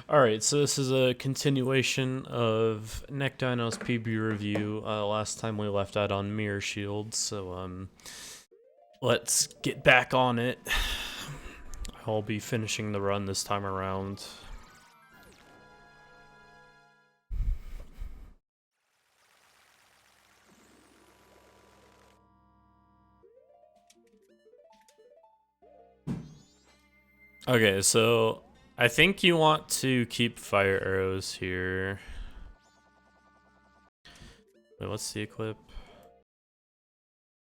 Alright, so this is a continuation of Neckdino's PB review. Last time we left out on Mirror Shield, so let's get back on it. I'll be finishing the run this time around. Okay, so I think you want to keep fire arrows here. Wait, what's the equip?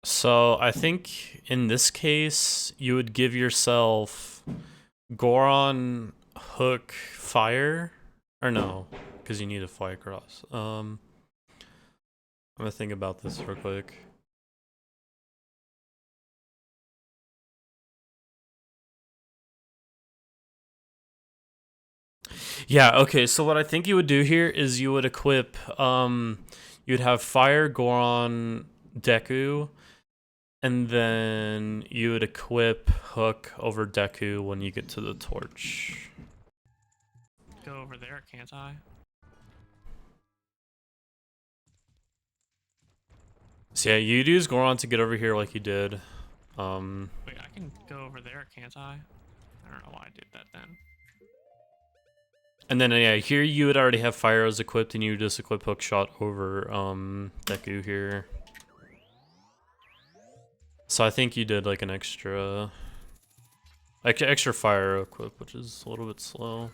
So I think in this case, you would give yourself Goron, Hook, Fire, or no, because you need to fly across. I'm gonna think about this real quick. Yeah, okay, so what I think you would do here is you would equip, you'd have Fire, Goron, Deku, and then you would equip Hook over Deku when you get to the torch. Go over there, can't I? So yeah, you'd use Goron to get over here like you did. Wait, I can go over there, can't I? I don't know why I did that then. And then yeah, here you would already have fire arrows equipped, and you just equip Hookshot over Deku here. So I think you did like an extra fire arrow equip, which is a little bit slow.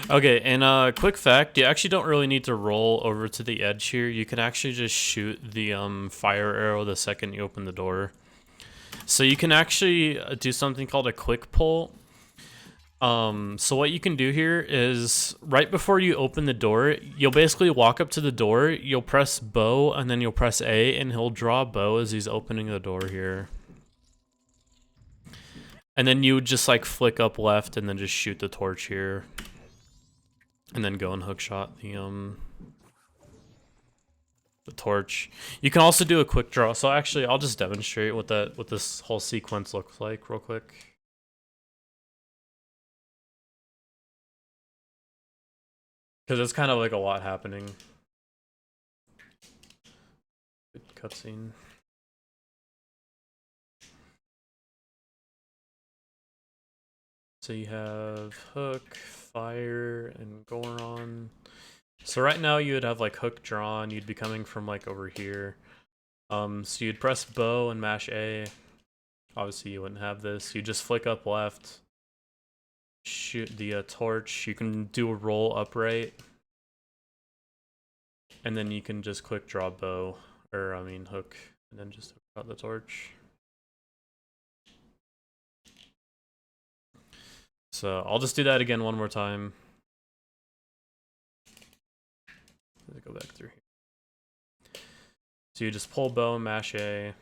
Okay, and quick fact, you actually don't really need to roll over to the edge here. You can actually just shoot the fire arrow the second you open the door. So you can actually do something called a quick pull. So what you can do here is right before you open the door, you'll basically walk up to the door, you'll press bow, and then you'll press A, and he'll draw a bow as he's opening the door here. And then you would just like flick up left and then just shoot the torch here. And then go and hookshot the torch. You can also do a quick draw. So actually, I'll just demonstrate what this whole sequence looks like real quick. Because it's kind of like a lot happening. Good cutscene. So you have Hook, Fire, and Goron. So right now you would have like Hook drawn. You'd be coming from like over here. So you'd press bow and mash A. Obviously you wouldn't have this. You just flick up left. Shoot the torch. You can do a roll upright. And then you can just quick draw bow. Or I mean hook. And then just hook out the torch. So I'll just do that again one more time. Let's go back through here. So you just pull bow and mash A.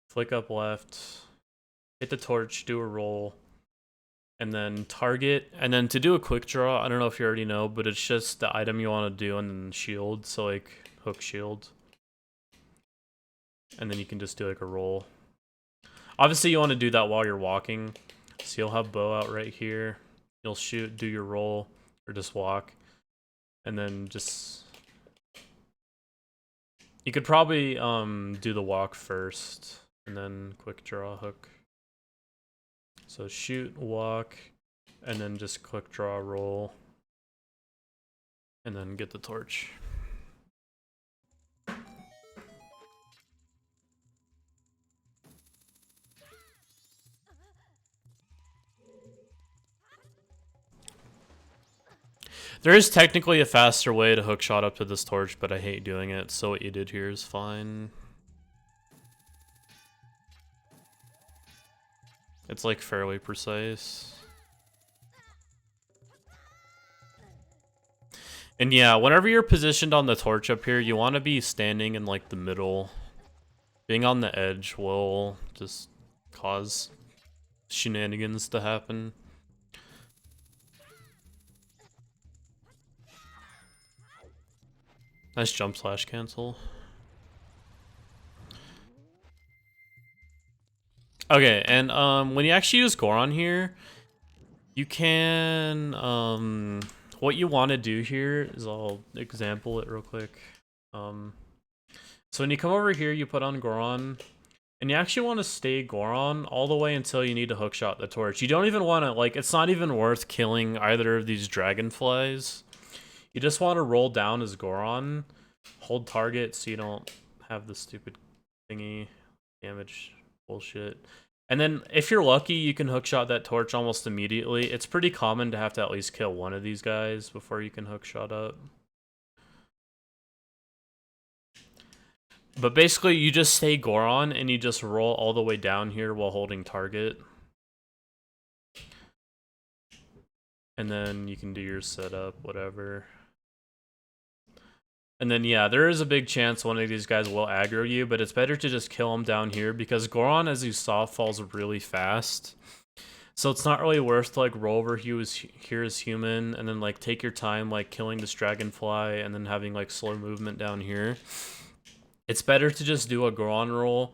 Flick up left. Hit the torch, do a roll. And then target. And then to do a quick draw, I don't know if you already know, but it's just the item you want to do and then shield. So like hook shield. And then you can just do like a roll. Obviously you want to do that while you're walking. So you'll have bow out right here. You'll shoot, do your roll, or just walk. And then just... You could probably do the walk first, and then quick draw hook. So shoot, walk, and then just quick draw, roll. And then get the torch. There is technically a faster way to hookshot up to this torch, but I hate doing it, so what you did here is fine. It's like fairly precise. And yeah, whenever you're positioned on the torch up here, you want to be standing in like the middle. Being on the edge will just cause shenanigans to happen. Nice jump slash cancel. Okay, and when you actually use Goron here, you can what you want to do here is I'll example it real quick. So when you come over here, you put on Goron, and you actually want to stay Goron all the way until you need to hookshot the torch. You don't even want to, like, it's not even worth killing either of these dragonflies. You just want to roll down as Goron, hold target so you don't have the stupid thingy damage bullshit. And then if you're lucky, you can hookshot that torch almost immediately. It's pretty common to have to at least kill one of these guys before you can hookshot up. But basically, you just stay Goron and you just roll all the way down here while holding target. And then you can do your setup, whatever. And then, yeah, there is a big chance one of these guys will aggro you, but it's better to just kill him down here because Goron, as you saw, falls really fast. So it's not really worth to, like, roll over here as human and then, like, take your time, like, killing this dragonfly and then having, like, slow movement down here. It's better to just do a Goron roll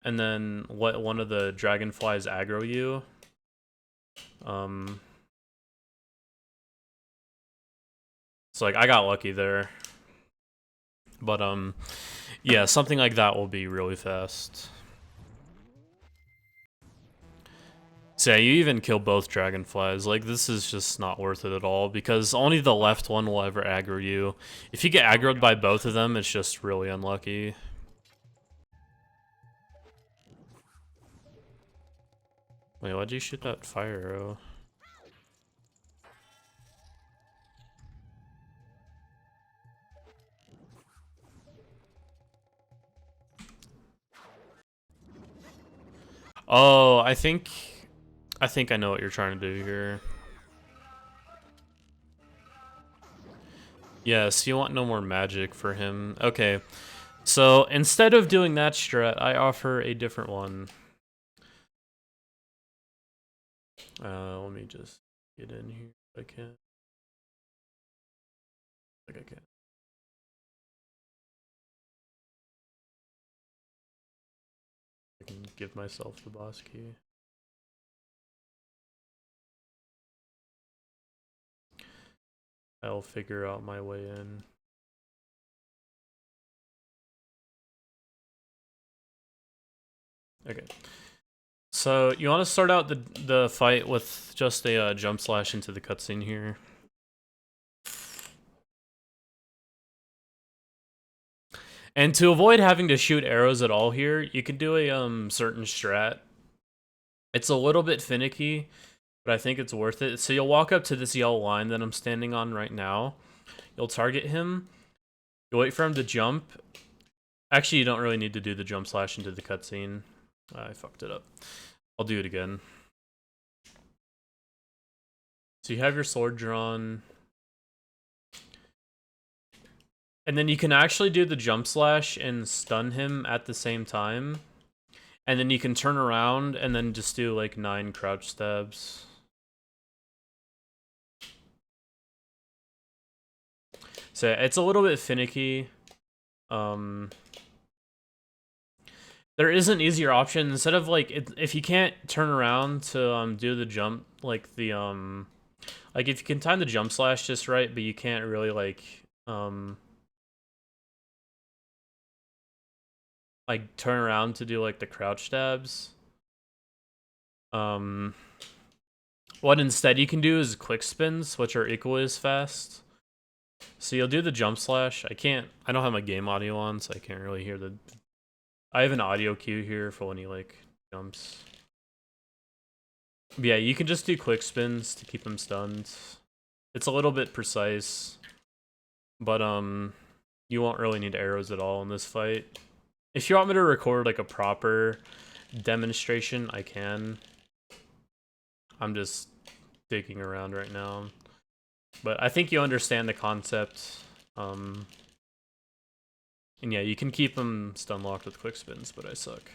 and then let one of the dragonflies aggro you. So, like, I got lucky there. But, yeah, something like that will be really fast. So yeah, you even kill both dragonflies. Like, this is just not worth it at all, because only the left one will ever aggro you. If you get aggroed by both of them, it's just really unlucky. Wait, why'd you shoot that fire arrow? Oh, I think I know what you're trying to do here. Yes, you want no more magic for him. Okay, so instead of doing that strat, I offer a different one. Let me just get in here if I can. Like I can. I can give myself the boss key. I'll figure out my way in. Okay. So you want to start out the fight with just a jump slash into the cutscene here. And to avoid having to shoot arrows at all here, you can do a certain strat. It's a little bit finicky, but I think it's worth it. So you'll walk up to this yellow line that I'm standing on right now. You'll target him. You'll wait for him to jump. Actually, you don't really need to do the jump slash into the cutscene. I fucked it up. I'll do it again. So you have your sword drawn. And then you can actually do the jump slash and stun him at the same time. And then you can turn around and then just do like 9 crouch stabs. So it's a little bit finicky. There is an easier option. Instead of like, if you can't turn around to do the jump, like the like if you can time the jump slash just right, but you can't really like turn around to do like the crouch stabs. What instead you can do is quick spins, which are equally as fast. So you'll do the jump slash. I don't have my game audio on, so I can't really hear the. I have an audio cue here for when he like jumps. But yeah, you can just do quick spins to keep him stunned. It's a little bit precise, but you won't really need arrows at all in this fight. If you want me to record like a proper demonstration, I can. I'm just digging around right now. But I think you understand the concept. And yeah, you can keep them stun locked with quick spins, but I suck.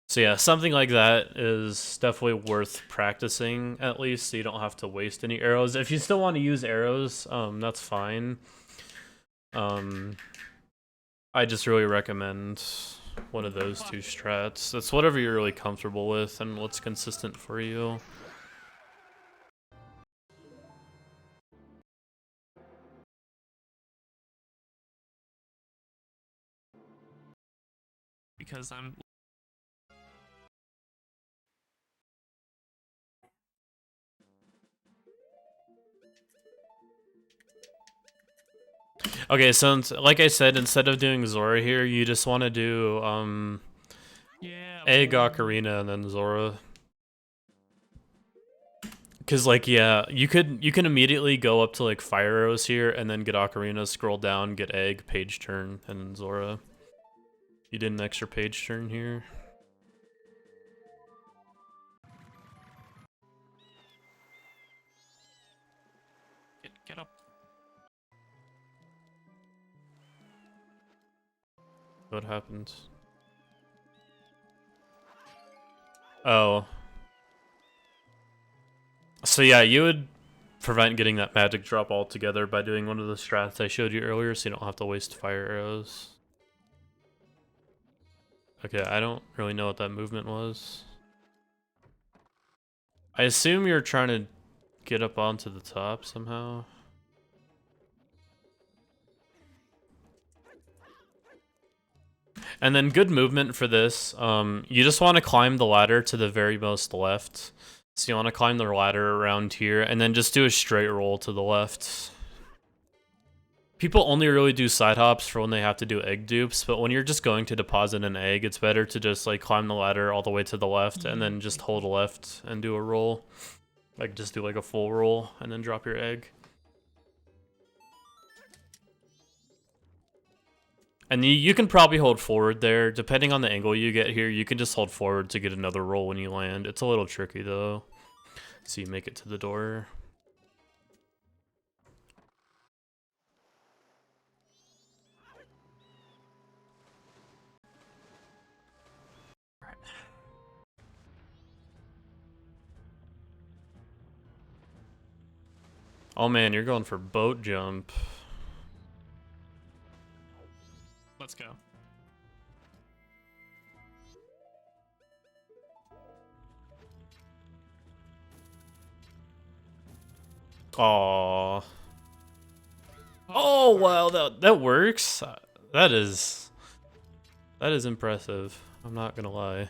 So yeah, something like that is definitely worth practicing, at least, so you don't have to waste any arrows. If you still want to use arrows, that's fine. I just really recommend one of those two strats. It's whatever you're really comfortable with and what's consistent for you. Because I'm. Okay, so like I said, instead of doing Zora here, you just want to do Yeah. Egg, Ocarina, and then Zora. Cause like yeah, you can immediately go up to like Fire Arrows here, and then get Ocarina, scroll down, get Egg, page turn, and then Zora. You did an extra page turn here. Get up. What happened? Oh. So yeah, you would prevent getting that magic drop altogether by doing one of the strats I showed you earlier, so you don't have to waste fire arrows. Okay, I don't really know what that movement was. I assume you're trying to get up onto the top somehow. And then good movement for this. You just want to climb the ladder to the very most left. So you want to climb the ladder around here, and then just do a straight roll to the left. People only really do side hops for when they have to do egg dupes, but when you're just going to deposit an egg, it's better to just like climb the ladder all the way to the left, and then just hold left and do a roll. Like just do like a full roll, and then drop your egg. And you can probably hold forward there. Depending on the angle you get here, you can just hold forward to get another roll when you land. It's a little tricky though. So you make it to the door. Oh man, you're going for boat jump. Let's go. Aww. Oh wow, that works. That is impressive. I'm not gonna lie.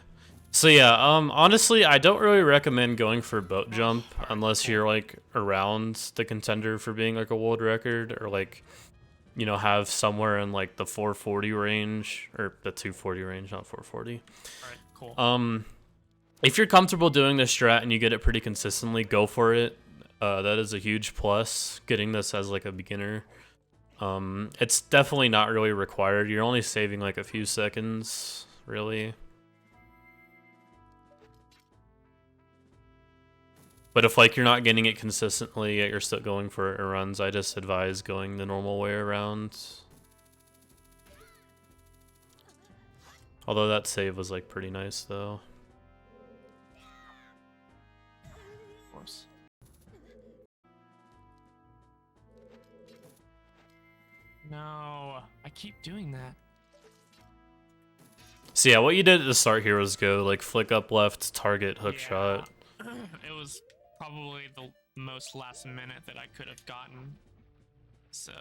So yeah, honestly, I don't really recommend going for boat jump unless you're like around the contender for being like a world record, or like, you know, have somewhere in like the 440 range or the 240 range, not 440. All right, cool. If you're comfortable doing this strat and you get it pretty consistently, go for it. That is a huge plus, getting this as like a beginner. It's definitely not really required. You're only saving like a few seconds, really. But if like you're not getting it consistently yet you're still going for runs, I just advise going the normal way around. Although that save was like pretty nice though. Of course. No, I keep doing that. So yeah, what you did at the start here was go like flick up left, target, hook shot. It was probably the most last minute that I could have gotten. So.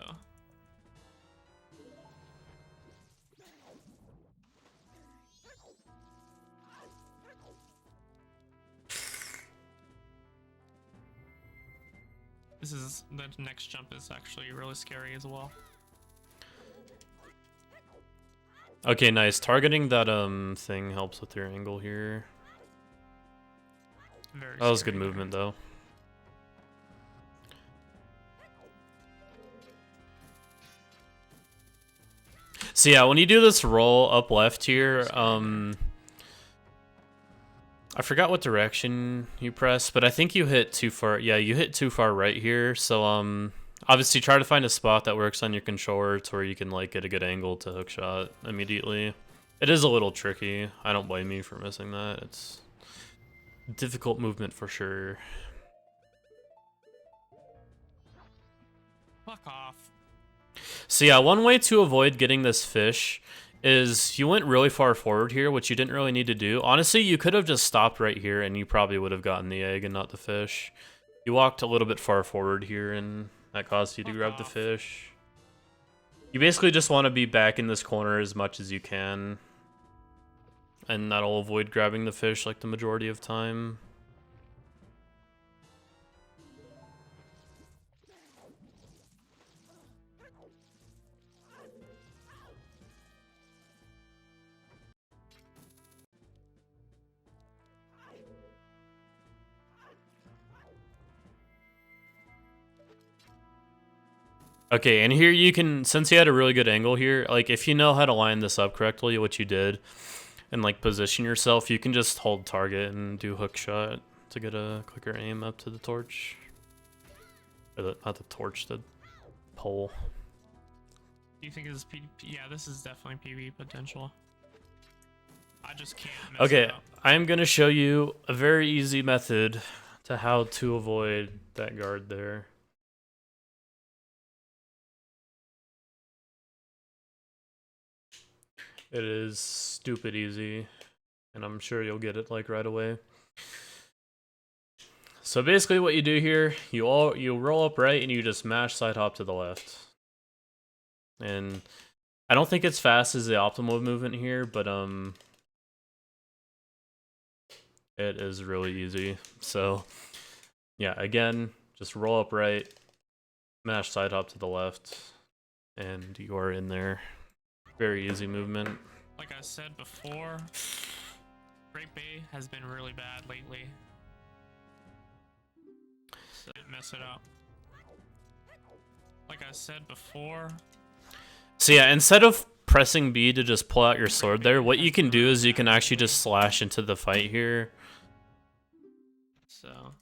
The next jump is actually really scary as well. Okay, nice. Targeting that thing helps with your angle here. That was good movement though. So yeah, when you do this roll up left here, I forgot what direction you press, but I think you hit too far. Yeah, you hit too far right here. So obviously try to find a spot that works on your controller to where you can like get a good angle to hook shot immediately. It is a little tricky. I don't blame you for missing that. It's difficult movement for sure. Fuck off. So yeah, one way to avoid getting this fish is you went really far forward here, which you didn't really need to do. Honestly, you could have just stopped right here and you probably would have gotten the egg and not the fish. You walked a little bit far forward here and that caused you to grab the fish. You basically just want to be back in this corner as much as you can. And that'll avoid grabbing the fish like the majority of time. Okay, and here you can, since you had a really good angle here, like if you know how to line this up correctly, which you did, and like position yourself, you can just hold target and do hook shot to get a quicker aim up to the torch. Or not the torch, the pole. Do you think this is PvP? Yeah, this is definitely PvP potential. I just can't mess Okay, it up. I'm gonna show you a very easy method to how to avoid that guard there. It is stupid easy, and I'm sure you'll get it like right away. So basically what you do here, you roll up right and you just mash side hop to the left. And I don't think it's fast as the optimal movement here, but it is really easy. So yeah, again, just roll up right, mash side hop to the left, and you are in there. Very easy movement. Like I said before, Great Bay has been really bad lately. So mess it up. Like I said before. So yeah, instead of pressing B to just pull out your sword there, what you can do is you can actually just slash into the fight here. So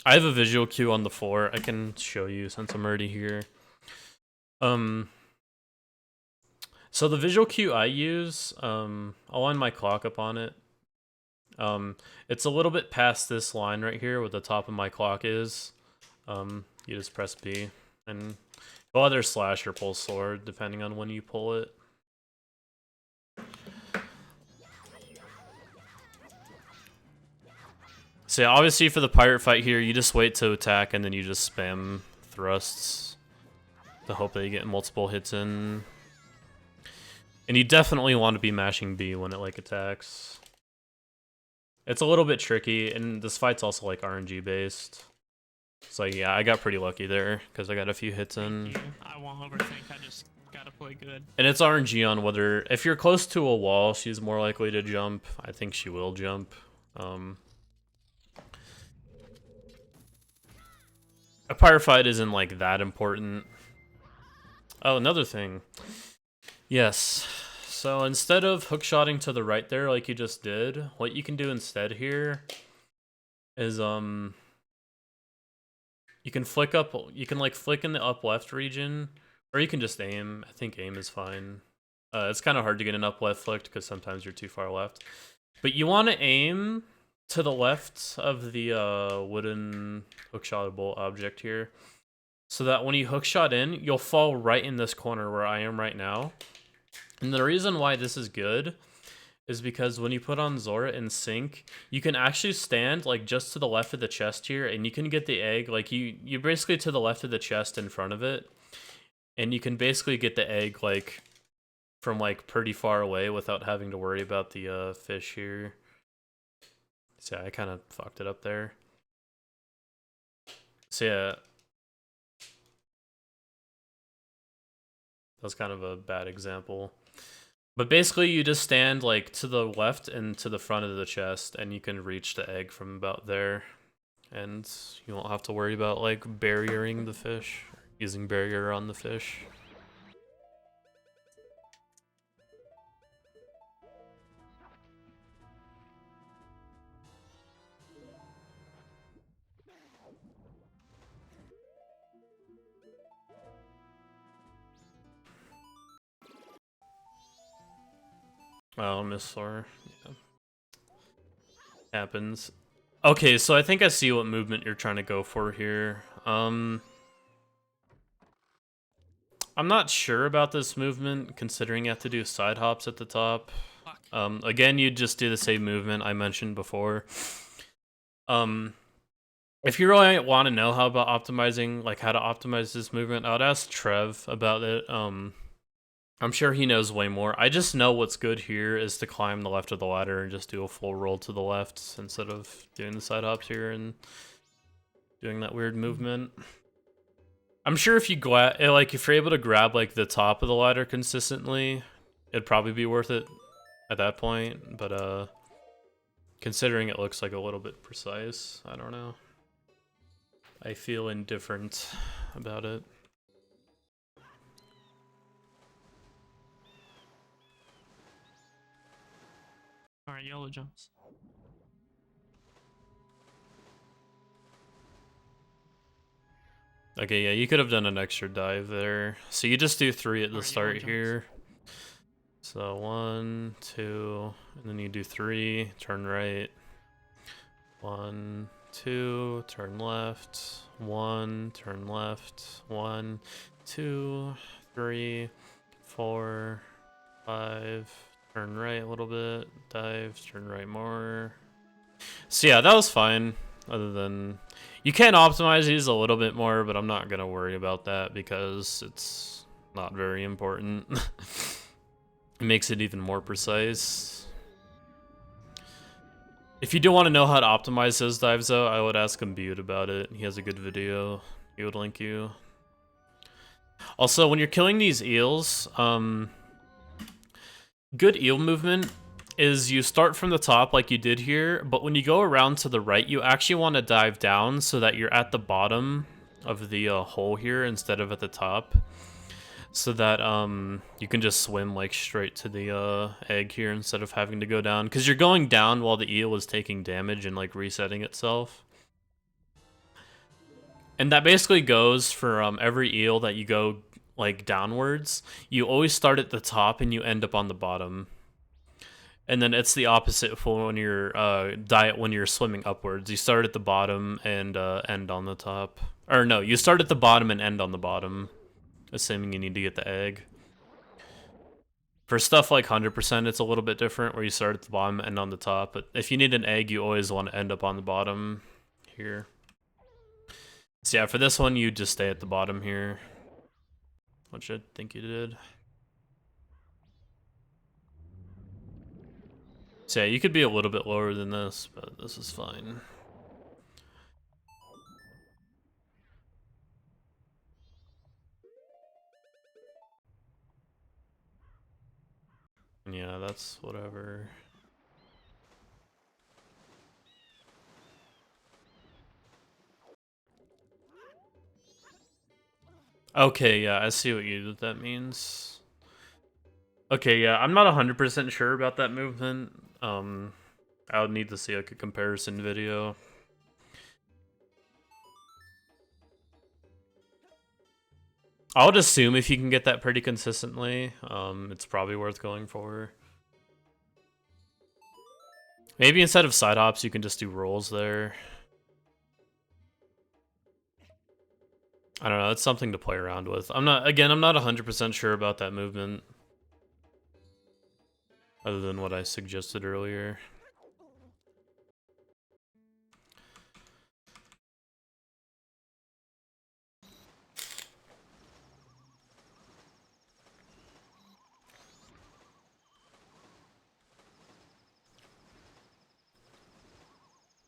I have a visual cue on the floor. I can show you since I'm already here. So the visual cue I use, I'll line my clock up on it. It's a little bit past this line right here where the top of my clock is. You just press B and go either slash or pull sword depending on when you pull it. So yeah, obviously for the pirate fight here, you just wait to attack and then you just spam thrusts to hope that you get multiple hits in. And you definitely want to be mashing B when it like attacks. It's a little bit tricky, and this fight's also like RNG based. So yeah, I got pretty lucky there because I got a few hits in. I won't overthink. I just gotta play good. And it's RNG on whether if you're close to a wall, she's more likely to jump. I think she will jump. A pirate fight isn't like that important. Oh, another thing. Yes. So instead of hookshotting to the right there like you just did, what you can do instead here is you can flick up, you can like flick in the up left region, or you can just aim. I think aim is fine. It's kind of hard to get an up left flicked because sometimes you're too far left. But you want to aim to the left of the wooden hookshotable object here, so that when you hookshot in, you'll fall right in this corner where I am right now. And the reason why this is good is because when you put on Zora in sync, you can actually stand like just to the left of the chest here, and you can get the egg. Like you're basically to the left of the chest in front of it, and you can basically get the egg like from like pretty far away without having to worry about the fish here. So yeah, I kind of fucked it up there. So yeah, that's kind of a bad example. But basically, you just stand like to the left and to the front of the chest, and you can reach the egg from about there. And you won't have to worry about like barriering the fish, using barrier on the fish. Oh, Miss Thor. Yeah. Happens. Okay, so I think I see what movement you're trying to go for here. I'm not sure about this movement, considering you have to do side hops at the top. Fuck. Again, you just do the same movement I mentioned before. If you really want to know how to optimize this movement, I would ask Trev about it. I'm sure he knows way more. I just know what's good here is to climb the left of the ladder and just do a full roll to the left instead of doing the side hops here and doing that weird movement. I'm sure if you if you're able to grab like the top of the ladder consistently, it'd probably be worth it at that point. But considering it looks like a little bit precise, I don't know. I feel indifferent about it. Alright, YOLO jumps. Okay, yeah, you could have done an extra dive there. So you just do 3 at the start here. So 1, 2, and then you do 3, turn right. 1, 2, turn left. 1, turn left. 1, 2, 3, 4, 5. Turn right a little bit. Dive, turn right more. So yeah, that was fine. Other than you can optimize these a little bit more, but I'm not gonna worry about that because it's not very important. It makes it even more precise. If you do want to know how to optimize those dives though, I would ask Butte about it. He has a good video. He would link you. Also, when you're killing these eels, good eel movement is you start from the top like you did here, but when you go around to the right, you actually want to dive down so that you're at the bottom of the hole here instead of at the top. So that you can just swim like straight to the egg here instead of having to go down. Because you're going down while the eel is taking damage and like resetting itself. And that basically goes for every eel that you go like downwards. You always start at the top and you end up on the bottom. And then it's the opposite for when you're when you're swimming upwards. You start at the bottom and end on the top. Or no, you start at the bottom and end on the bottom, assuming you need to get the egg. For stuff like 100%, it's a little bit different, where you start at the bottom and end on the top. But if you need an egg, you always want to end up on the bottom here. So yeah, for this one, you just stay at the bottom here, which I think you did. So yeah, you could be a little bit lower than this, but this is fine. Yeah, that's whatever. Okay, yeah, I see what that means. Okay, yeah, I'm not 100% sure about that movement. I would need to see like a comparison video. I would assume if you can get that pretty consistently, it's probably worth going for. Maybe instead of side hops, you can just do rolls there. I don't know, it's something to play around with. I'm not 100% sure about that movement. Other than what I suggested earlier.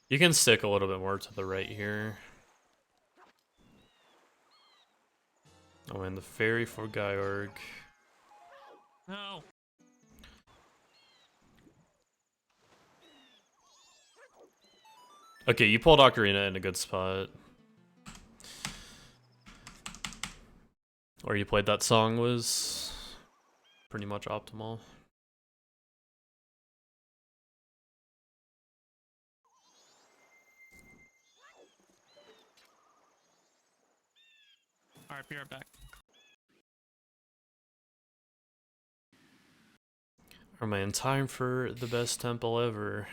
You can stick a little bit more to the right here. Oh, and the fairy for Georg. No. Okay, you pulled Ocarina in a good spot. Where you played that song was pretty much optimal. Alright, be right back. Are my in time for the best temple ever?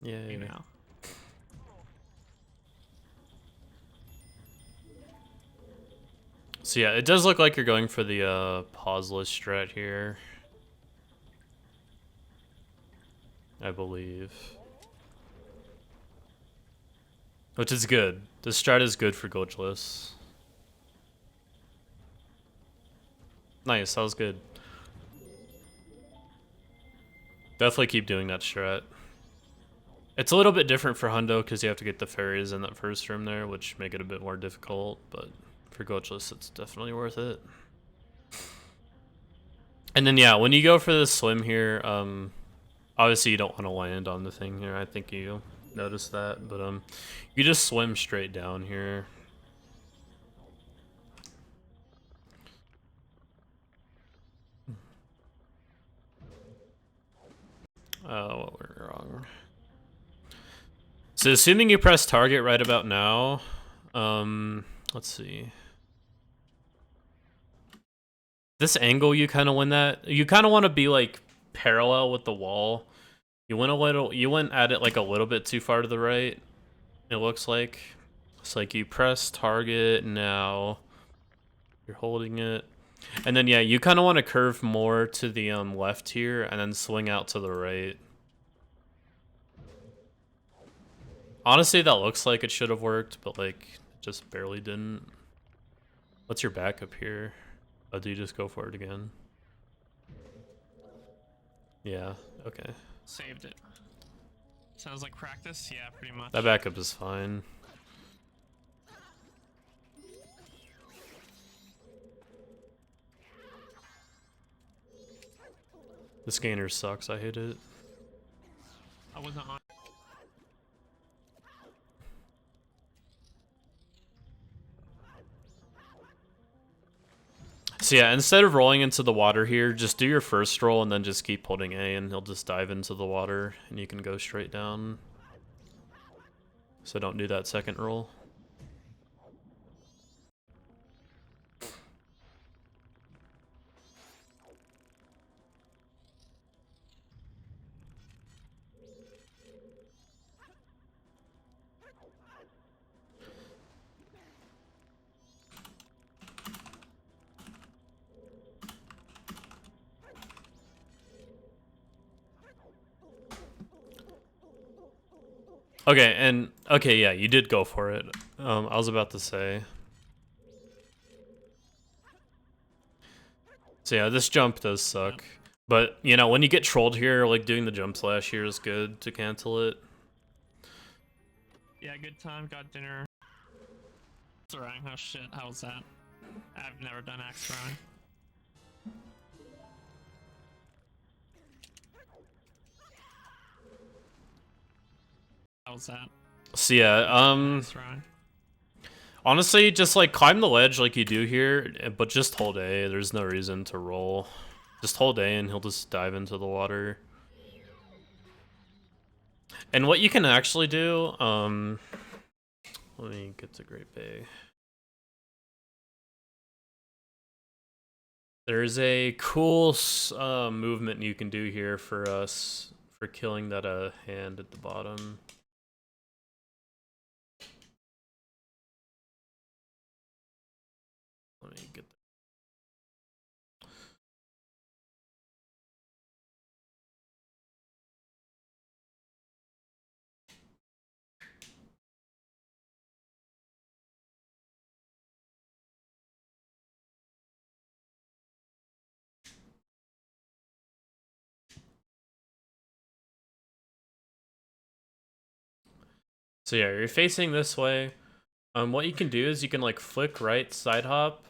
Yay. Now. So yeah, it does look like you're going for the pauseless strat here. I believe. Which is good. This strat is good for glitchless. Nice, that was good. Definitely keep doing that strat. It's a little bit different for Hundo because you have to get the fairies in that first room there, which make it a bit more difficult, but for glitchless, it's definitely worth it. And then yeah, when you go for the swim here, obviously you don't want to land on the thing here. I think you noticed that, but you just swim straight down here. What went wrong? So assuming you press target right about now, let's see. This angle, you kind of win that. You kind of want to be like parallel with the wall. You went at it like a little bit too far to the right. It looks like. It's like you press target now. You're holding it. And then yeah, you kind of want to curve more to the left here and then swing out to the right. Honestly, that looks like it should have worked, but like it just barely didn't. What's your backup here? Oh, do you just go for it again? Yeah, okay. Saved it. Sounds like practice? Yeah, pretty much. That backup is fine. The scanner sucks, I hate it. I wasn't on. So yeah, instead of rolling into the water here, just do your first roll and then just keep holding A and he'll just dive into the water and you can go straight down. So don't do that second roll. Okay, yeah, you did go for it. I was about to say. So yeah, this jump does suck. But, you know, when you get trolled here, like doing the jump slash here is good to cancel it. Yeah, good time, got dinner. Throwing, oh shit, how was that? I've never done axe throwing. How was that? So yeah, Axe throwing. honestly, just like climb the ledge like you do here, but just hold A. There's no reason to roll. Just hold A and he'll just dive into the water. And what you can actually do, let me get to Great Bay. There's a cool movement you can do here for us for killing that hand at the bottom. Let me get. So yeah, you're facing this way. What you can do is you can like flick right, side hop,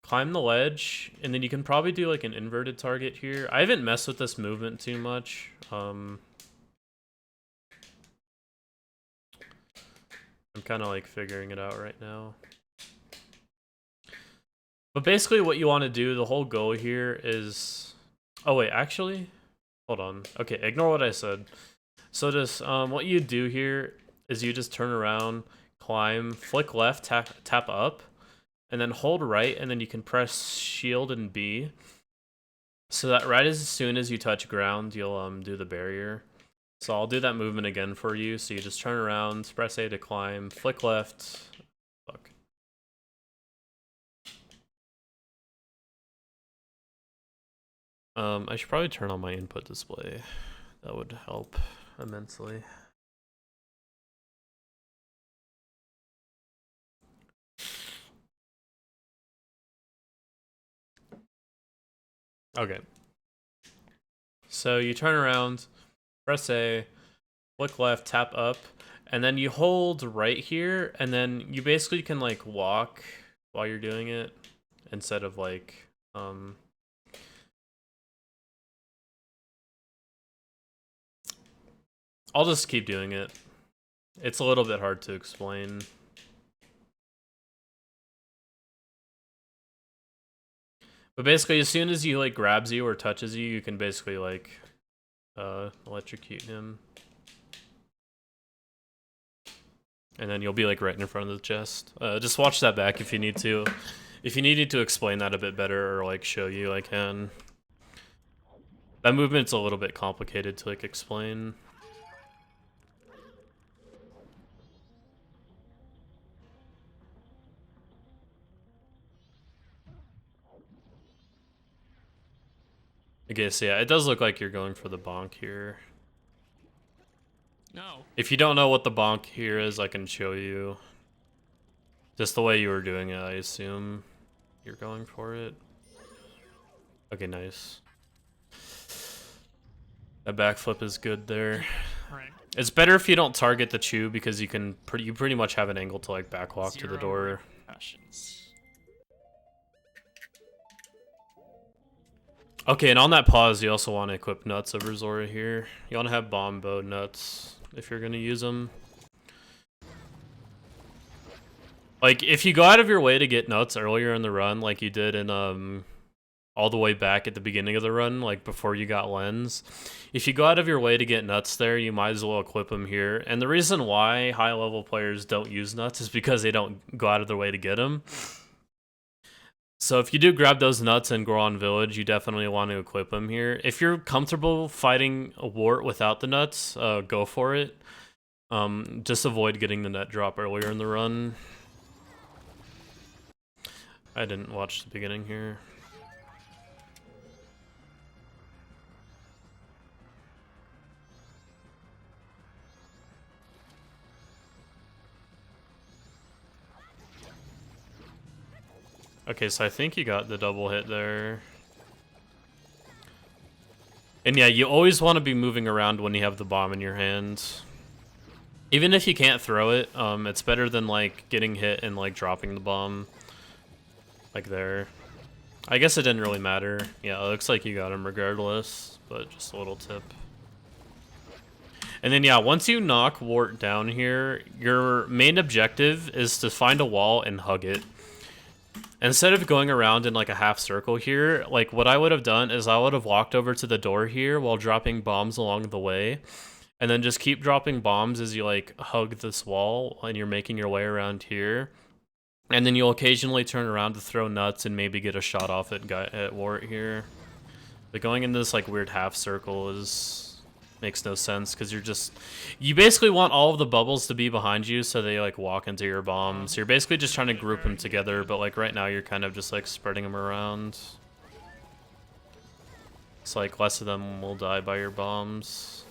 climb the ledge, and then you can probably do like an inverted target here. I haven't messed with this movement too much. I'm kind of like figuring it out right now. But basically what you want to do, the whole goal here is... Oh wait, actually? Hold on. Okay, ignore what I said. So just, what you do here is you just turn around, climb, flick left, tap up, and then hold right, and then you can press shield and B. So that right as soon as you touch ground, you'll do the barrier. So I'll do that movement again for you. So you just turn around, press A to climb, flick left. Fuck. I should probably turn on my input display. That would help immensely. Okay. So you turn around, press A, click left, tap up, and then you hold right here, and then you basically can like walk while you're doing it instead of like I'll just keep doing it. It's a little bit hard to explain. But basically, as soon as he like grabs you or touches you, you can basically like electrocute him. And then you'll be like right in front of the chest. Just watch that back if you need to. If you needed to explain that a bit better or like show you, I can. That movement's a little bit complicated to like explain. I guess, yeah, it does look like you're going for the bonk here. No. If you don't know what the bonk here is, I can show you. Just the way you were doing it, I assume you're going for it. Okay, nice. That backflip is good there. Right. It's better if you don't target the chew because you can you pretty much have an angle to like backwalk to the door. Repercussions. Okay, and on that pause, you also want to equip nuts over Zora here. You want to have bomb bow nuts if you're gonna use them. Like, if you go out of your way to get nuts earlier in the run, like you did in all the way back at the beginning of the run, like before you got lens, if you go out of your way to get nuts there, you might as well equip them here. And the reason why high level players don't use nuts is because they don't go out of their way to get them. So if you do grab those nuts in Goron Village, you definitely want to equip them here. If you're comfortable fighting a wart without the nuts, go for it. Just avoid getting the net drop earlier in the run. I didn't watch the beginning here. Okay, so I think you got the double hit there. And yeah, you always want to be moving around when you have the bomb in your hand. Even if you can't throw it, it's better than like getting hit and like dropping the bomb. Like there. I guess it didn't really matter. Yeah, it looks like you got him regardless, but just a little tip. And then yeah, once you knock Wart down here, your main objective is to find a wall and hug it. Instead of going around in like a half circle here, like what I would have done is I would have walked over to the door here while dropping bombs along the way. And then just keep dropping bombs as you like hug this wall and you're making your way around here. And then you'll occasionally turn around to throw nuts and maybe get a shot off at Wart here. But going in this like weird half circle makes no sense because you basically want all of the bubbles to be behind you so they like walk into your bombs. So you're basically just trying to group them together, but like right now you're kind of just like spreading them around. It's like less of them will die by your bombs.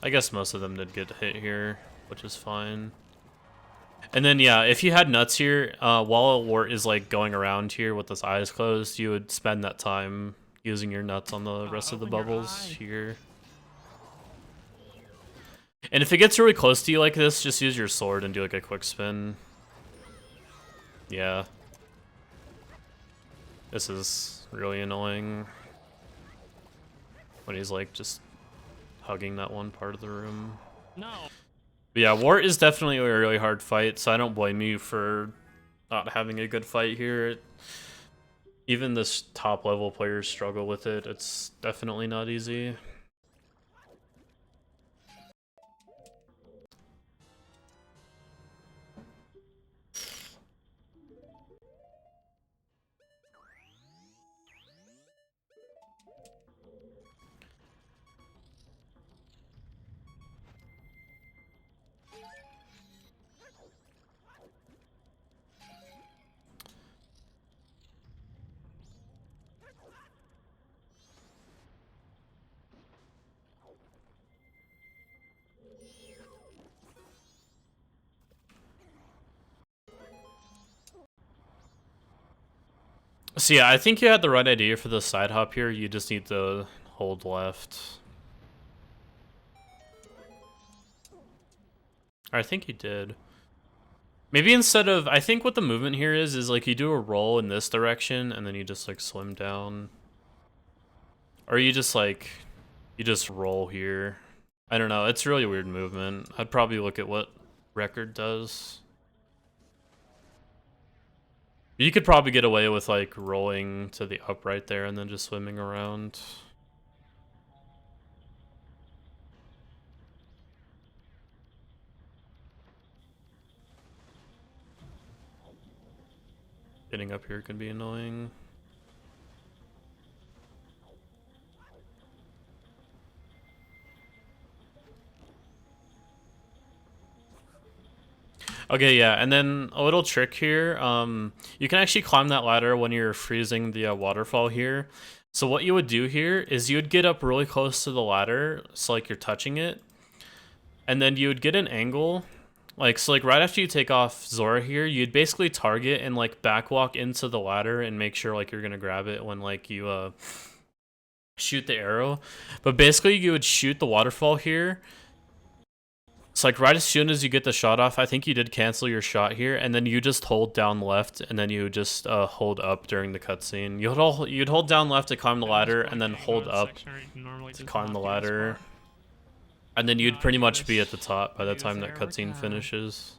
I guess most of them did get hit here, which is fine. And then yeah, if you had nuts here, while Wart is like going around here with his eyes closed, you would spend that time using your nuts on the rest of the bubbles here. And if it gets really close to you like this, just use your sword and do like a quick spin. Yeah. This is really annoying. When he's like just hugging that one part of the room. No. But yeah, Wart is definitely a really hard fight, so I don't blame you for not having a good fight here. Even this top level players struggle with it. It's definitely not easy. So yeah, I think you had the right idea for the side hop here. You just need to hold left. Or I think you did. Maybe instead of, I think what the movement here is like you do a roll in this direction and then you just like swim down. Or you just like, you just roll here. I don't know, it's really weird movement. I'd probably look at what record does. You could probably get away with like rolling to the upright there and then just swimming around. Getting up here can be annoying. Okay, yeah, and then a little trick here. You can actually climb that ladder when you're freezing the waterfall here. So what you would do here is you would get up really close to the ladder, so like you're touching it, and then you would get an angle. Like, so like right after you take off Zora here, you'd basically target and like backwalk into the ladder and make sure like you're gonna grab it when like you shoot the arrow. But basically you would shoot the waterfall here. It's like right as soon as you get the shot off, I think you did cancel your shot here, and then you just hold down left, and then you just hold up during the cutscene. You'd hold down left to climb the ladder, and then hold up to climb the ladder, and then you'd pretty much be at the top by the time that cutscene finishes.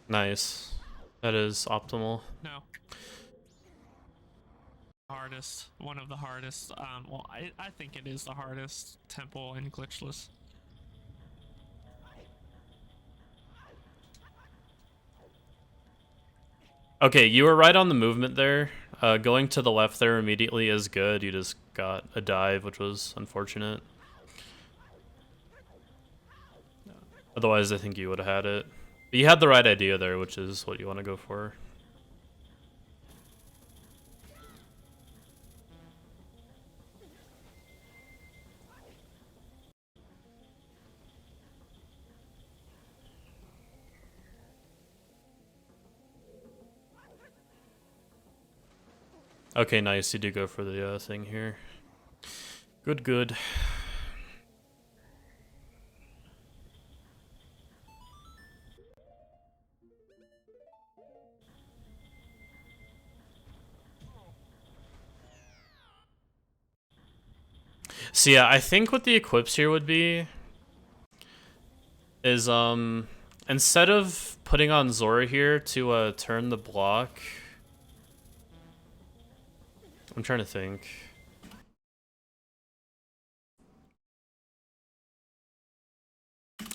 Nice. That is optimal. No. Hardest. One of the hardest. Well, I think it is the hardest temple in glitchless. Okay, you were right on the movement there. Going to the left there immediately is good. You just got a dive, which was unfortunate. Otherwise, I think you would have had it. But you had the right idea there, which is what you want to go for. Okay, nice. You do go for the thing here. Good, good. So yeah, I think what the equips here would be is instead of putting on Zora here to turn the block, I'm trying to think.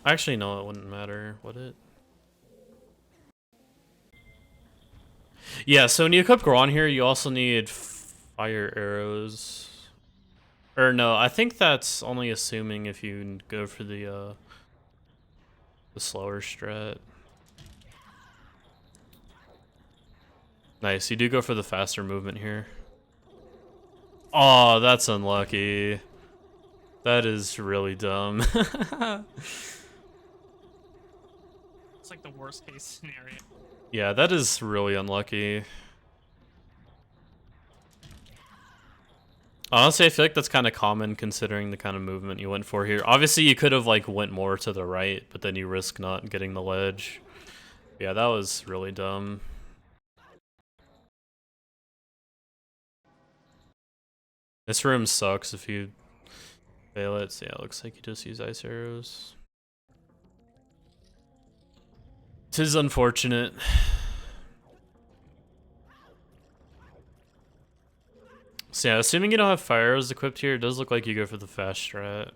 Actually, no, it wouldn't matter, would it? Yeah, so when you equip Goron here, you also need fire arrows. Or no, I think that's only assuming if you go for the slower strat. Nice, you do go for the faster movement here. Oh, that's unlucky. That is really dumb. It's like the worst case scenario. Yeah, that is really unlucky. Honestly, I feel like that's kind of common considering the kind of movement you went for here. Obviously, you could have like went more to the right, but then you risk not getting the ledge. Yeah, that was really dumb. This room sucks if you fail it. So yeah, it looks like you just use ice arrows. Tis unfortunate. So yeah, assuming you don't have fire arrows equipped here, it does look like you go for the fast strat.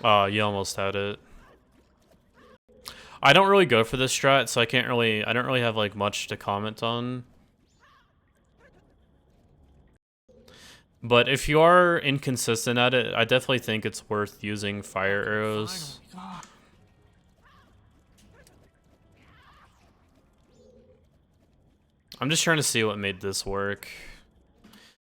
Oh, you almost had it. I don't really go for this strat, so I don't really have like much to comment on. But if you are inconsistent at it, I definitely think it's worth using fire arrows. Finally, God. I'm just trying to see what made this work.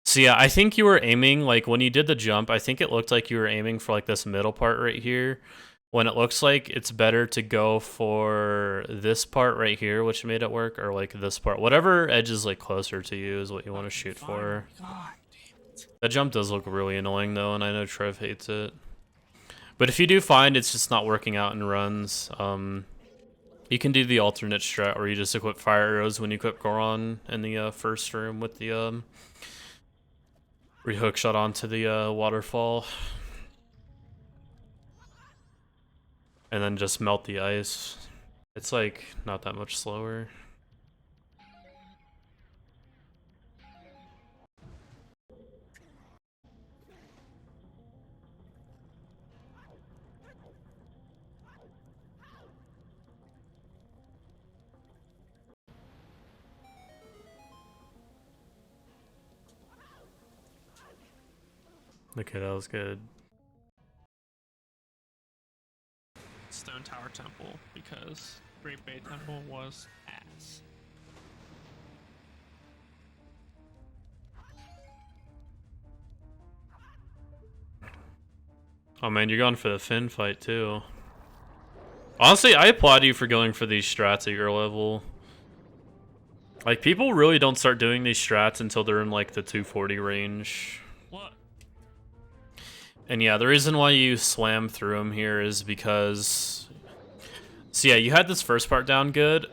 So yeah, I think you were aiming, like, when you did the jump, I think it looked like you were aiming for, like, this middle part right here. When it looks like it's better to go for this part right here, which made it work, or, like, this part. Whatever edge is, like, closer to you is what you want to shoot for. God damn it. That jump does look really annoying, though, and I know Trev hates it. But if you do find it's just not working out in runs, you can do the alternate strat where you just equip fire arrows when you equip Goron in the first room with the where you hook shot onto the waterfall. And then just melt the ice. It's like not that much slower. Okay, that was good. Stone Tower Temple, because Great Bay Temple was ass. Oh man, you're going for the Finn fight too. Honestly, I applaud you for going for these strats at your level. Like, people really don't start doing these strats until they're in like the 240 range. What? And yeah, the reason why you swam through him here is because... So yeah, you had this first part down good,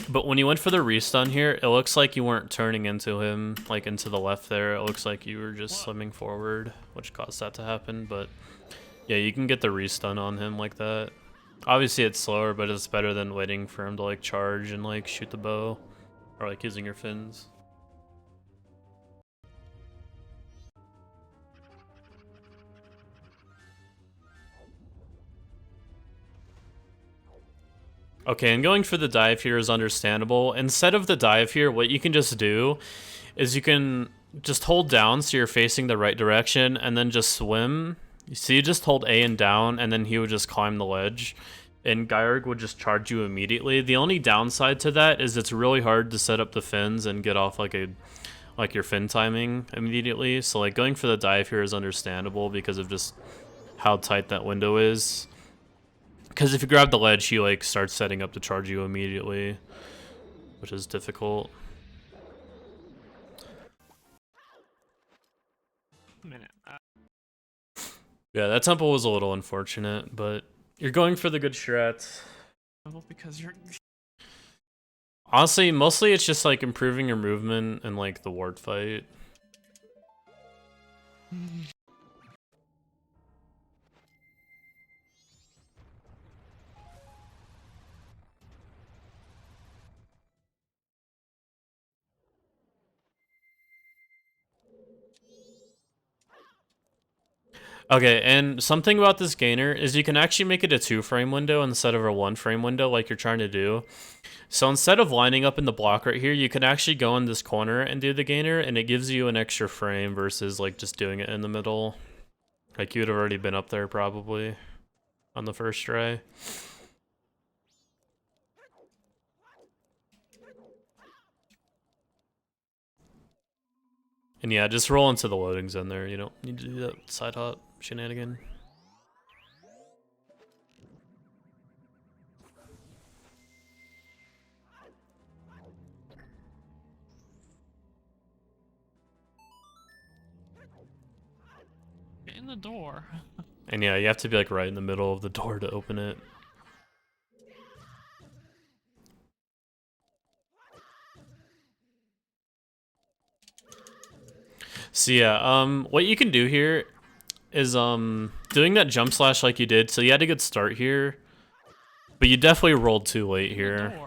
but when you went for the restun here, it looks like you weren't turning into him, like into the left there. It looks like you were just swimming forward, which caused that to happen, but... Yeah, you can get the restun on him like that. Obviously it's slower, but it's better than waiting for him to like charge and like shoot the bow. Or like using your fins. Okay, and going for the dive here is understandable. Instead of the dive here, what you can just do is you can just hold down so you're facing the right direction and then just swim. So you just hold A and down and then he would just climb the ledge and Gyurg would just charge you immediately. The only downside to that is it's really hard to set up the fins and get off like your fin timing immediately. So like going for the dive here is understandable because of just how tight that window is. Because if you grab the ledge, he like starts setting up to charge you immediately, which is difficult. Yeah, that temple was a little unfortunate, but you're going for the good strats. Because you're... Honestly, mostly it's just like improving your movement and like the ward fight. Okay, and something about this gainer is you can actually make it a 2-frame window instead of a 1-frame window like you're trying to do. So instead of lining up in the block right here, you can actually go in this corner and do the gainer, and it gives you an extra frame versus like just doing it in the middle. Like you would have already been up there probably on the first try. And yeah, just roll into the loading zone there. You don't need to do that side hop shenanigan. Get in the door. And yeah, you have to be like right in the middle of the door to open it. So yeah, what you can do here is doing that jump slash like you did. So you had a good start here, but you definitely rolled too late here.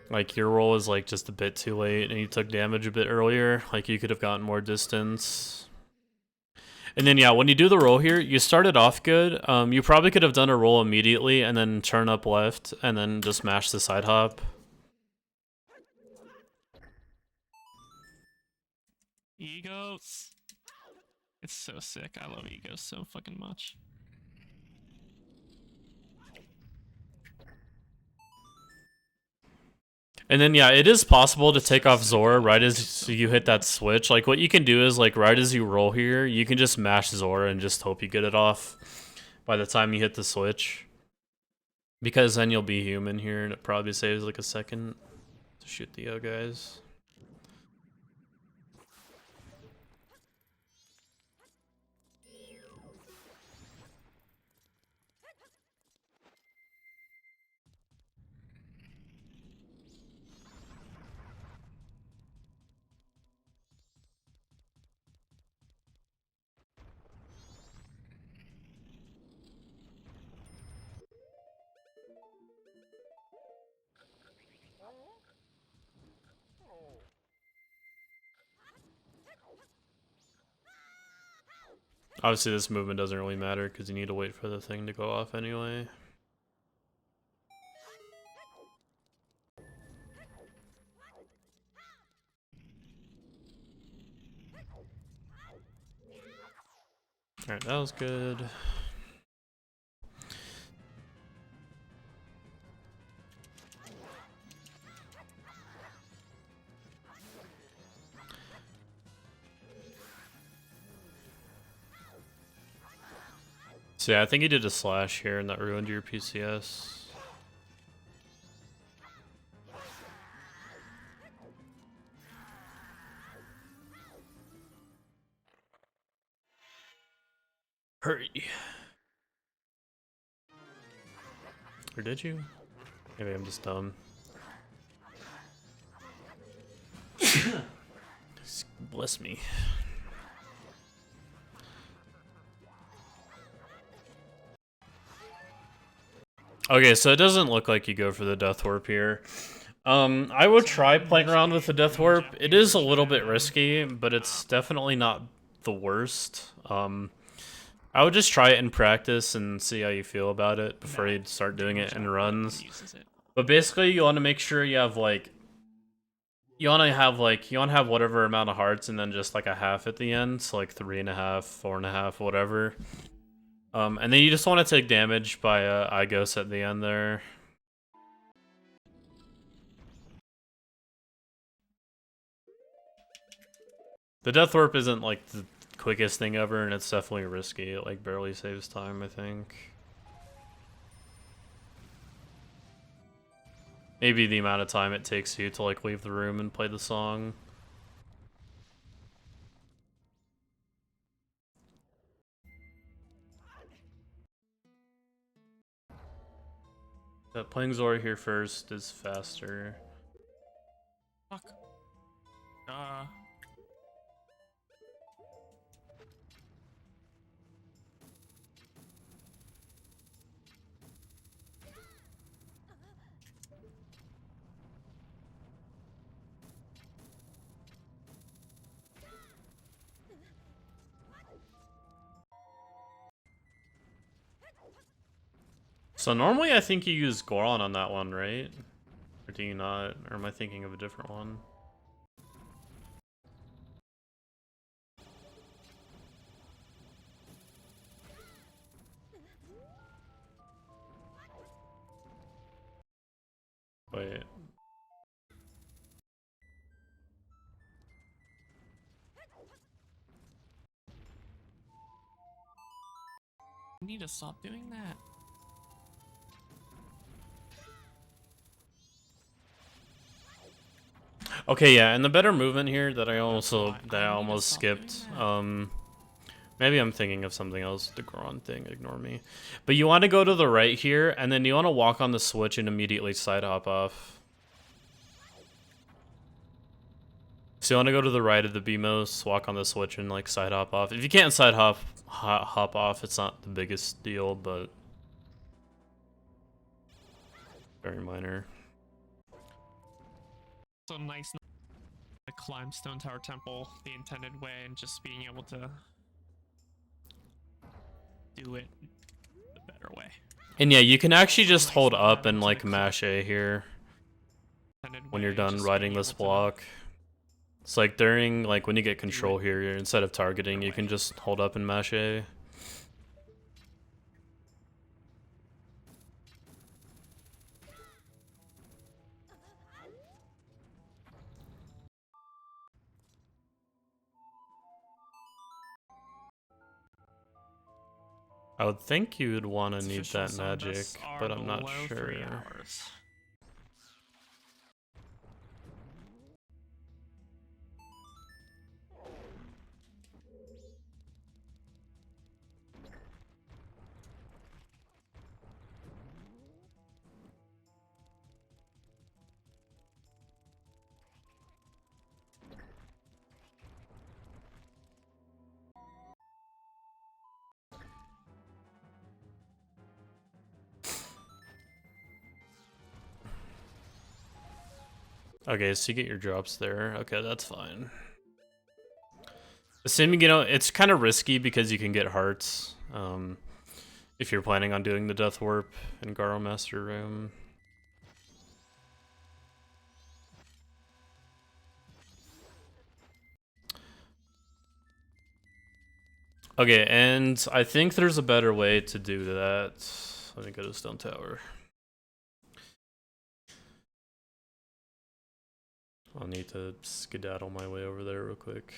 Like your roll is like just a bit too late, and you took damage a bit earlier. Like you could have gotten more distance. And then yeah, when you do the roll here, you started off good. You probably could have done a roll immediately and then turn up left and then just mash the side hop. Ego. It's so sick. I love Ego so fucking much. And then yeah, it is possible to take off Zora right as you hit that switch. Like what you can do is like right as you roll here, you can just mash Zora and just hope you get it off by the time you hit the switch. Because then you'll be human here and it probably saves like a second to shoot the guys. Obviously this movement doesn't really matter because you need to wait for the thing to go off anyway. Alright, that was good. So yeah, I think you did a slash here and that ruined your PCS. Hurry. Or did you? Maybe I'm just dumb. Bless me. Okay, so it doesn't look like you go for the Death Warp here. I would try playing around with the Death Warp. It is a little bit risky, but it's definitely not the worst. I would just try it in practice and see how you feel about it before you start doing it in runs. But basically, you want to make sure you have like, you want to have whatever amount of hearts and then just like a half at the end, so like 3.5, 4.5, whatever. And then you just want to take damage by Igos at the end there. The Death Warp isn't like the quickest thing ever, and it's definitely risky. It like barely saves time, I think. Maybe the amount of time it takes you to like leave the room and play the song. Playing Zora here first is faster. Fuck. So normally I think you use Goron on that one, right? Or do you not? Or am I thinking of a different one? Wait. I need to stop doing that. Okay, yeah, and the better movement here that I almost skipped. Maybe I'm thinking of something else. The Goron thing, ignore me. But you want to go to the right here, and then you want to walk on the switch and immediately side hop off. So you want to go to the right of the BMOS, walk on the switch, and like side hop off. If you can't side hop off, it's not the biggest deal, but very minor. So nice to climb Stone Tower Temple the intended way and just being able to do it the better way. And yeah, you can actually just hold up and like mash A here when you're done riding this block. It's like during, like when you get control here, instead of targeting, you can just hold up and mash A. I would think you would want to It's need official, that some magic, deaths are but I'm not below sure. 3 hours. Okay, so you get your drops there. Okay, that's fine. Assuming, you know, it's kind of risky because you can get hearts. If you're planning on doing the Death Warp in Garo Master Room. Okay, and I think there's a better way to do that. Let me go to Stone Tower. I'll need to skedaddle my way over there real quick.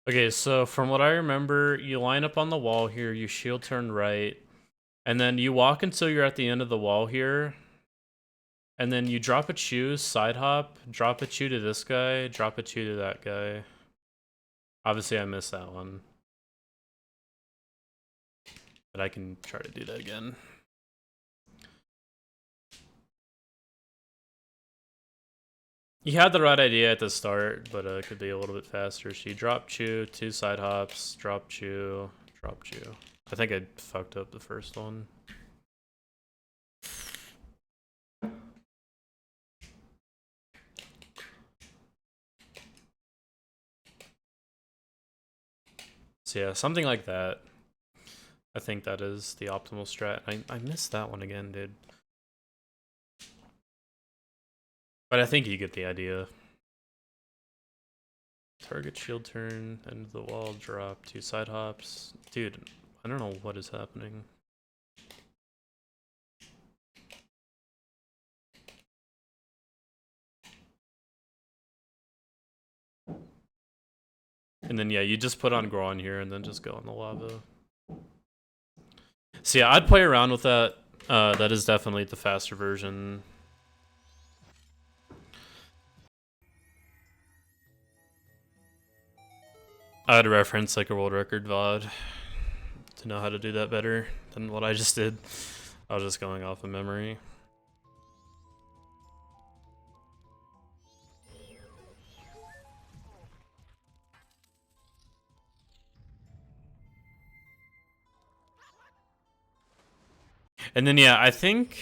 Okay, so from what I remember, you line up on the wall here, you shield turn right, and then you walk until you're at the end of the wall here, and then you drop a chew, side hop, drop a chew to this guy, drop a chew to that guy. Obviously, I missed that one. But I can try to do that again. You had the right idea at the start, but it could be a little bit faster. So you drop chew, 2 side hops, drop chew, drop chew. I think I fucked up the first one. So yeah, something like that. I think that is the optimal strat. I missed that one again, dude. But I think you get the idea. Target shield turn, end of the wall, drop, 2 side hops. Dude, I don't know what is happening. And then yeah, you just put on Groin here and then just go on the lava. So yeah, I'd play around with that. That is definitely the faster version. I'd reference like a world record VOD to know how to do that better than what I just did. I was just going off of memory. And then yeah, I think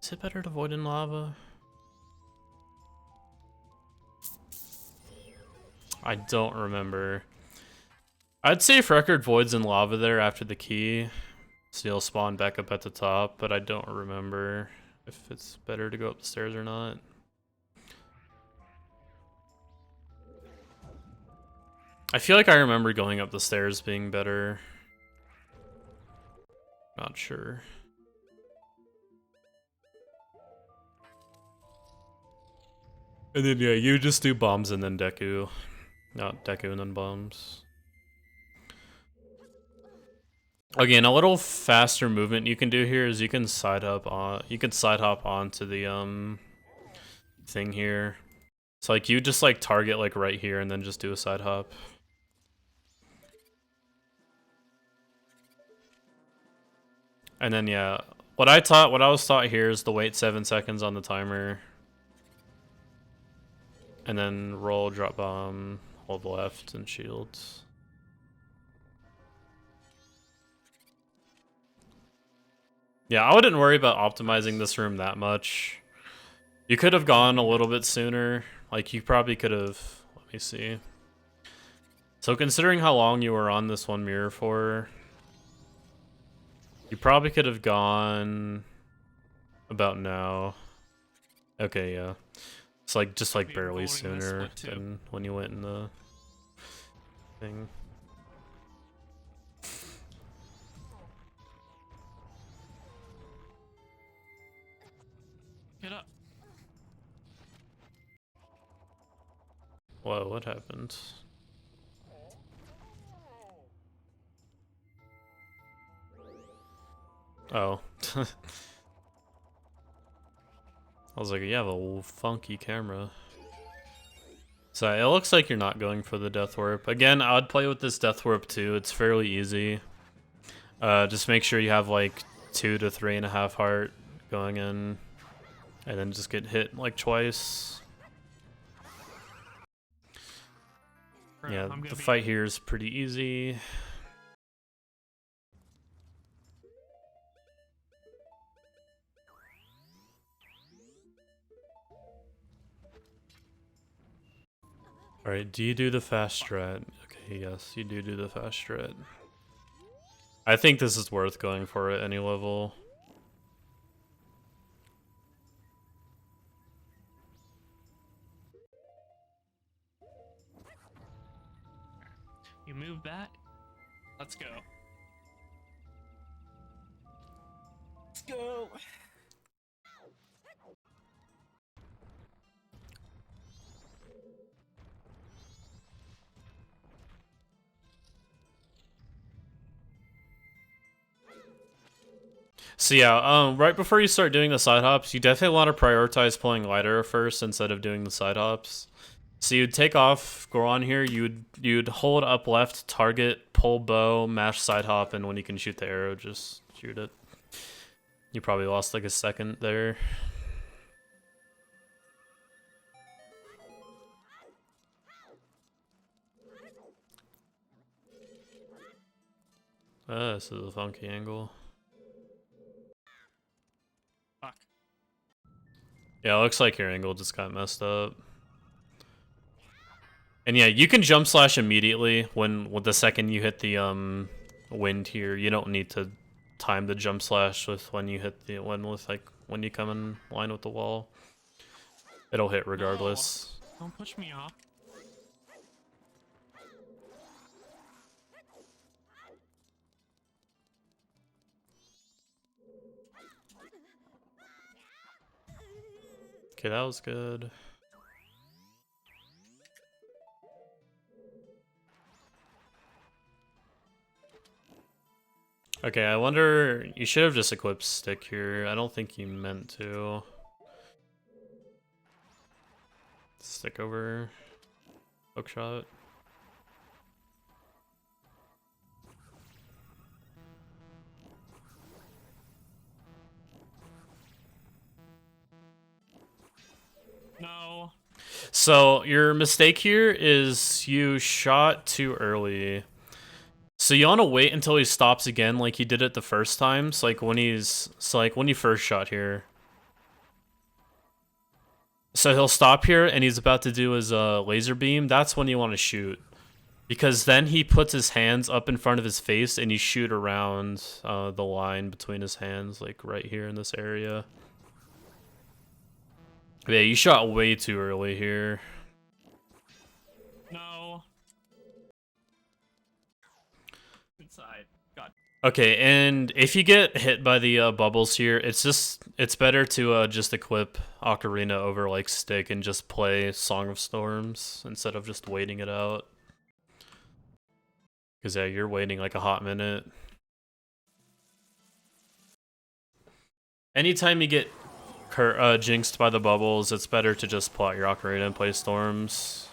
is it better to void in lava? I don't remember. I'd say if record voids in lava there after the key, so you'll spawn back up at the top, but I don't remember if it's better to go up the stairs or not. I feel like I remember going up the stairs being better. Not sure. And then yeah, you just do bombs and then Deku. Not Deku and then bombs. Again, a little faster movement you can do here is you can side hop onto the thing here. So like you just like target like right here and then just do a side hop. And then yeah, what I was taught here is to wait 7 seconds on the timer, and then roll, drop bomb, hold left, and shields. Yeah, I wouldn't worry about optimizing this room that much. You could have gone a little bit sooner. Like, you probably could have... Let me see. So considering how long you were on this one mirror for, you probably could have gone about now. Okay, yeah. It's like just like barely sooner than when you went in the thing. Get up. Whoa, what happened? Oh. I was like, you have a funky camera. So it looks like you're not going for the death warp. Again, I would play with this death warp too. It's fairly easy. Just make sure you have like 2 to 3.5 heart going in, and then just get hit like twice. Yeah, the fight here is pretty easy. Alright, do you do the fast strat? Okay, yes, you do the fast strat. I think this is worth going for at any level. You move that. Let's go. Let's go. So yeah, right before you start doing the side hops, you definitely want to prioritize pulling lighter first instead of doing the side hops. So you'd take off, go on here, you'd hold up left, target, pull bow, mash side hop, and when you can shoot the arrow, just shoot it. You probably lost like a second there. This is a funky angle. Fuck. Yeah, it looks like your angle just got messed up. And yeah, you can jump slash immediately when with the second you hit the wind here. You don't need to time the jump slash with when you hit the when you come in line with the wall. It'll hit regardless. No, don't push me off. Okay, that was good. Okay, I wonder... You should have just equipped stick here. I don't think you meant to. Stick over. Hook shot. No. So, your mistake here is you shot too early. So you want to wait until he stops again like he did it the first time. So like when when you first shot here. So he'll stop here and he's about to do his laser beam. That's when you want to shoot. Because then he puts his hands up in front of his face and you shoot around the line between his hands, like right here in this area. Yeah, you shot way too early here. No. Inside. God. Okay, and if you get hit by the bubbles here, it's better to just equip Ocarina over like stick and just play Song of Storms instead of just waiting it out. Because yeah, you're waiting like a hot minute. Anytime you get jinxed by the bubbles, it's better to just pull out your Ocarina and play Storms.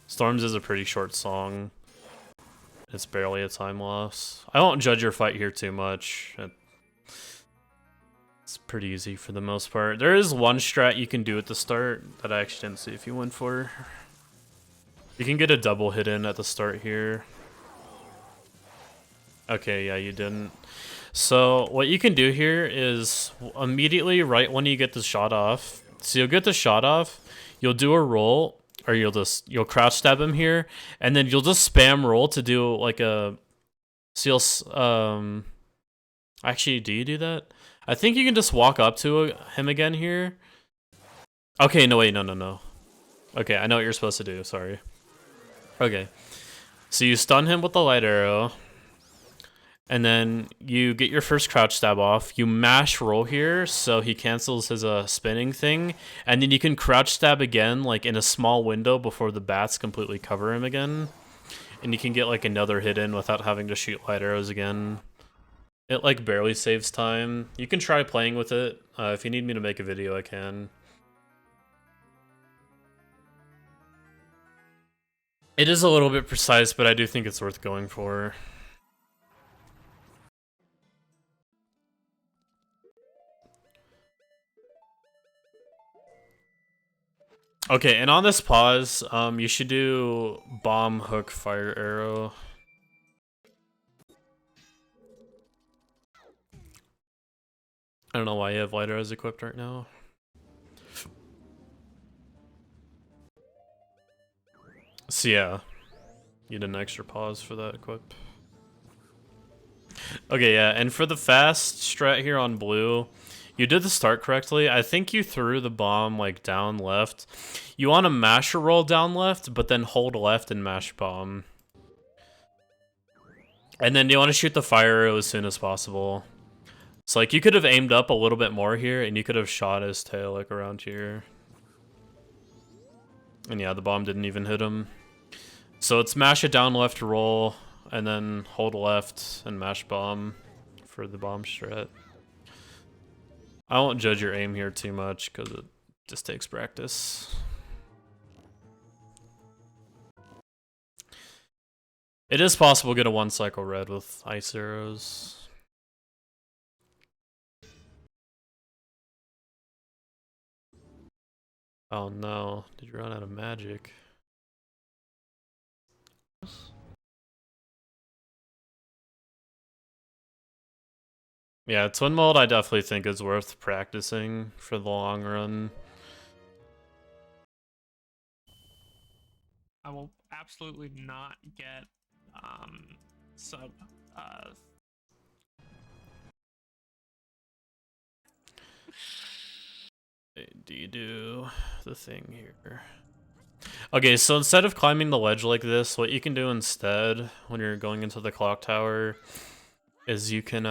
Storms is a pretty short song. It's barely a time loss. I won't judge your fight here too much. pretty easy for the most part. There is one strat you can do at the start that I actually didn't see if you went for. You can get a double hit in at the start here. Okay, yeah, you didn't. So what you can do here is immediately right when you get the shot off. So you'll get the shot off, you'll do a roll, or you'll crouch stab him here, and then you'll just spam roll to do like a. So you'll actually, do you do that? I think you can just walk up to him again here. Okay, no wait, no. Okay, I know what you're supposed to do. Sorry. Okay, so you stun him with the light arrow. And then you get your first crouch stab off. You mash roll here, so he cancels his spinning thing. And then you can crouch stab again, like in a small window before the bats completely cover him again. And you can get like another hit in without having to shoot light arrows again. It like barely saves time. You can try playing with it. If you need me to make a video, I can. It is a little bit precise, but I do think it's worth going for. Okay, and on this pause, you should do bomb, hook, fire, arrow. I don't know why you have light arrows equipped right now. So yeah, you did an extra pause for that equip. Okay, yeah, and for the fast strat here on blue, you did the start correctly. I think you threw the bomb like down left. You want to mash a roll down left, but then hold left and mash bomb. And then you want to shoot the fire arrow as soon as possible. So like you could have aimed up a little bit more here, and you could have shot his tail like around here. And yeah, the bomb didn't even hit him. So it's mash it down left roll, and then hold left and mash bomb for the bomb strat. I won't judge your aim here too much because it just takes practice. It is possible to get a one cycle red with ice arrows. Oh no, did you run out of magic? Yeah, twin mold I definitely think is worth practicing for the long run. I will absolutely not get sub Do you do the thing here? Okay, so instead of climbing the ledge like this, what you can do instead when you're going into the clock tower is you can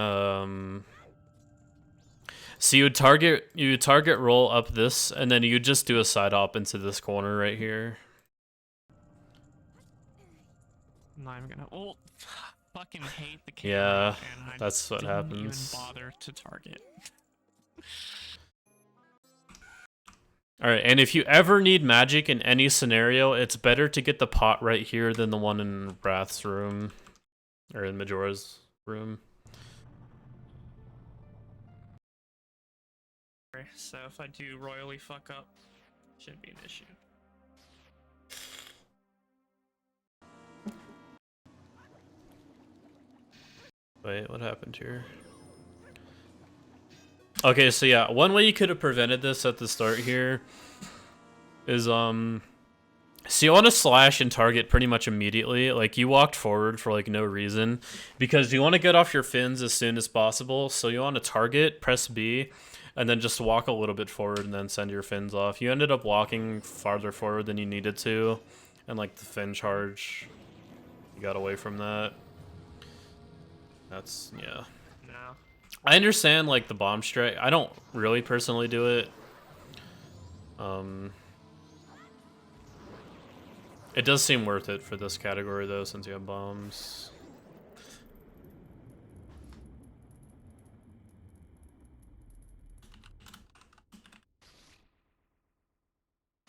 so you would target roll up this, and then you just do a side hop into this corner right here. I'm not even gonna. Oh, fucking hate the camera. Yeah, and I that's what didn't happens. Even bother to target. Alright, and if you ever need magic in any scenario, it's better to get the pot right here than the one in Wrath's room. Or in Majora's room. So if I do royally fuck up, shouldn't be an issue. Wait, what happened here? Okay, so yeah, one way you could have prevented this at the start here is, so you want to slash and target pretty much immediately. Like, you walked forward for, like, no reason, because you want to get off your fins as soon as possible. So you want to target, press B, and then just walk a little bit forward and then send your fins off. You ended up walking farther forward than you needed to, and, like, the fin charge, you got away from that. That's, yeah. No. I understand, like, the bomb strike. I don't really personally do it. It does seem worth it for this category, though, since you have bombs.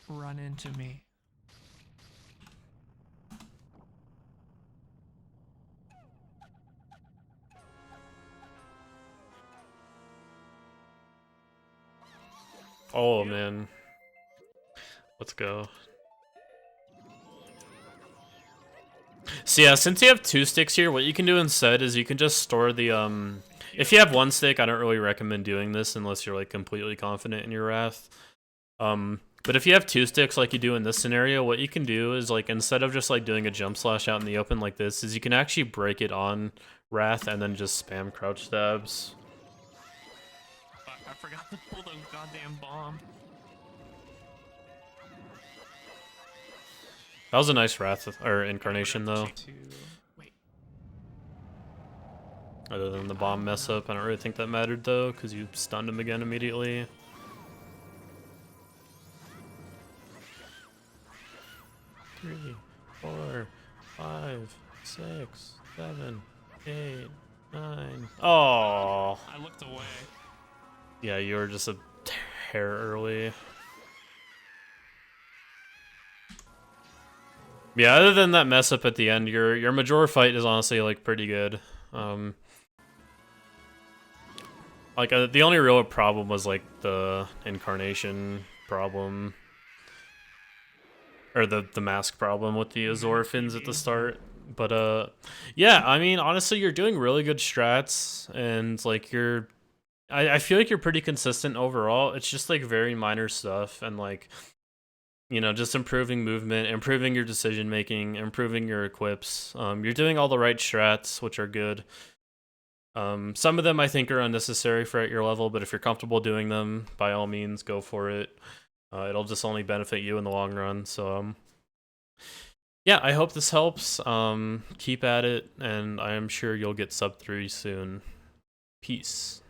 Run into me. Oh man. Let's go. So yeah, since you have 2 sticks here, what you can do instead is you can just store the if you have 1 stick, I don't really recommend doing this unless you're like completely confident in your wrath. But if you have 2 sticks like you do in this scenario, what you can do is like instead of just like doing a jump slash out in the open like this, is you can actually break it on wrath and then just spam crouch stabs. Fuck, I forgot to pull the goddamn bomb. That was a nice wrath or incarnation though. Wait. Other than the bomb mess up, I don't really think that mattered though, because you stunned him again immediately. Three, 4, 5, 6, 7, 8, 9. Oh. I looked away. Yeah, you were just a hair early. Yeah, other than that mess up at the end, your Majora fight is honestly like pretty good. The only real problem was like the incarnation problem, or the mask problem with the Azorphins at the start. But yeah, I mean honestly, you're doing really good strats, and like I feel like you're pretty consistent overall. It's just like very minor stuff, and like, you know, just improving movement, improving your decision making, improving your equips. You're doing all the right strats, which are good. Some of them I think are unnecessary for at your level, but if you're comfortable doing them, by all means, go for it. It'll just only benefit you in the long run. So, yeah, I hope this helps. Keep at it, and I am sure you'll get sub 3 soon. Peace.